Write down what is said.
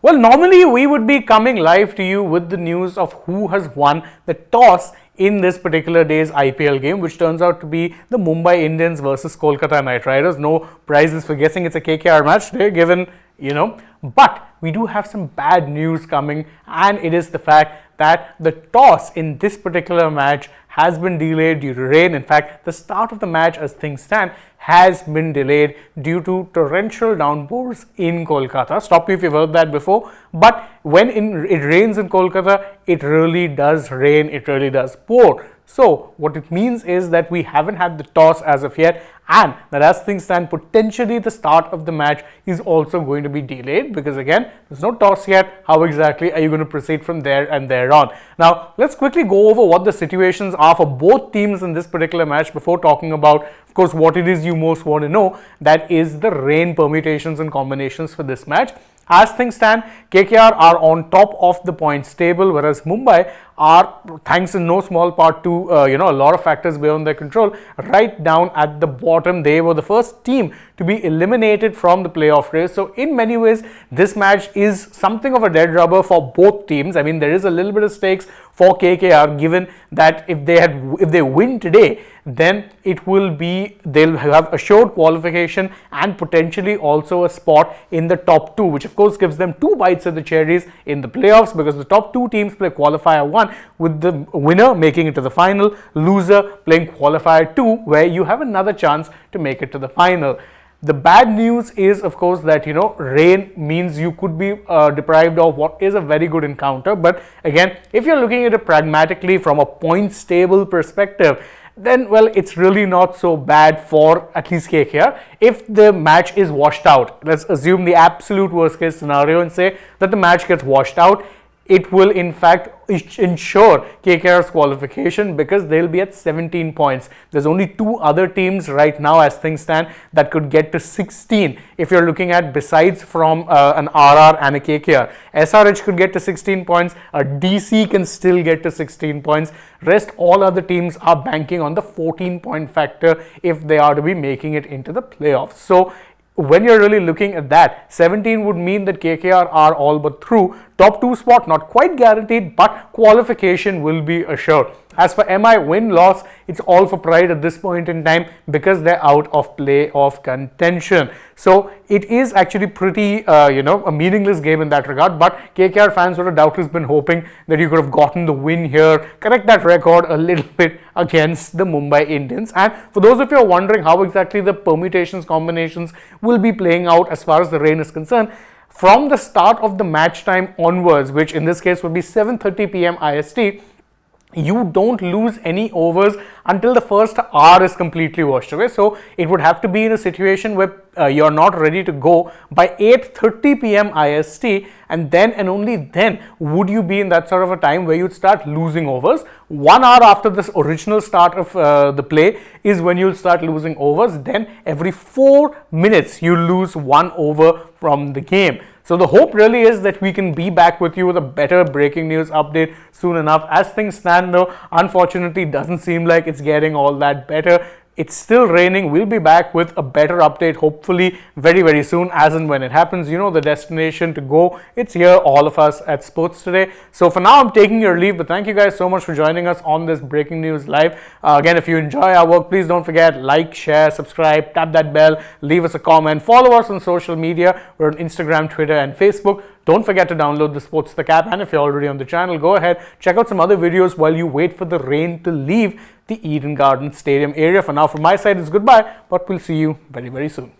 Well, normally we would be coming live to you with the news of who has won the toss in this particular day's IPL game, which turns out to be the Mumbai Indians versus Kolkata Knight Riders. No prizes for guessing it's a KKR match. They're given, but we do have some bad news coming, and it is the fact that the toss in this particular match has been delayed due to rain. In fact, the start of the match as things stand has been delayed due to torrential downpours in Kolkata. Stop me if you've heard that before, but when it rains in Kolkata, it really does rain, it really does pour. So what it means is that we haven't had the toss as of yet, and that as things stand, potentially the start of the match is also going to be delayed, because again, there's no toss yet. How exactly are you going to proceed from there and thereon? Now, let's quickly go over what the situations are for both teams in this particular match before talking about, of course, what it is you most want to know, that is the rain permutations and combinations for this match. As things stand, KKR are on top of the points table, whereas Mumbai are, thanks in no small part to a lot of factors beyond their control, right down at the bottom. They were the first team to be eliminated from the playoff race. So in many ways, this match is something of a dead rubber for both teams. I mean, there is a little bit of stakes for KKR, given that if they win today, then they'll have assured qualification and potentially also a spot in the top two, which of course gives them two bites at the cherries in the playoffs, because the top two teams play qualifier 1, with the winner making it to the final, loser playing qualifier 2, where you have another chance to make it to the final. The bad news is, of course, that rain means you could be deprived of what is a very good encounter. But again, if you're looking at it pragmatically from a points table perspective, then, well, it's really not so bad for at least KKR. If the match is washed out, let's assume the absolute worst case scenario and say that the match gets washed out, it will in fact ensure KKR's qualification, because they'll be at 17 points. There's only two other teams right now as things stand that could get to 16 if you're looking at, besides from an RR and a KKR. SRH could get to 16 points, a DC can still get to 16 points. Rest all other teams are banking on the 14-point factor if they are to be making it into the playoffs. So when you're really looking at that, 17 would mean that KKR are all but through. Top 2 spot not quite guaranteed, but qualification will be assured. As for MI win-loss, it's all for pride at this point in time, because they're out of playoff contention. So it is actually pretty, a meaningless game in that regard. But KKR fans would have doubtless been hoping that you could have gotten the win here, correct that record a little bit against the Mumbai Indians. And for those of you who are wondering how exactly the permutations, combinations will be playing out as far as the rain is concerned, from the start of the match time onwards, which in this case would be 7:30 p.m. IST, you don't lose any overs until the first hour is completely washed away. So it would have to be in a situation where you're not ready to go by 8:30 p.m. IST, and then and only then would you be in that sort of a time where you'd start losing overs. 1 hour after this original start of the play is when you'll start losing overs. Then every 4 minutes you lose 1 over from the game. So the hope really is that we can be back with you with a better breaking news update soon enough. As things stand though, unfortunately, doesn't seem like it's getting all that better. It's still raining. We'll be back with a better update, hopefully very, very soon, as and when it happens. You know the destination to go. It's here, all of us at Sports Today. So for now, I'm taking your leave, but thank you guys so much for joining us on this Breaking News Live. Again, if you enjoy our work, please don't forget, like, share, subscribe, tap that bell, leave us a comment, follow us on social media. We're on Instagram, Twitter, and Facebook. Don't forget to download the Sports the Cap, and if you're already on the channel, go ahead, check out some other videos while you wait for the rain to leave the Eden Garden Stadium area. For now, from my side, it's goodbye, but we'll see you very, very soon.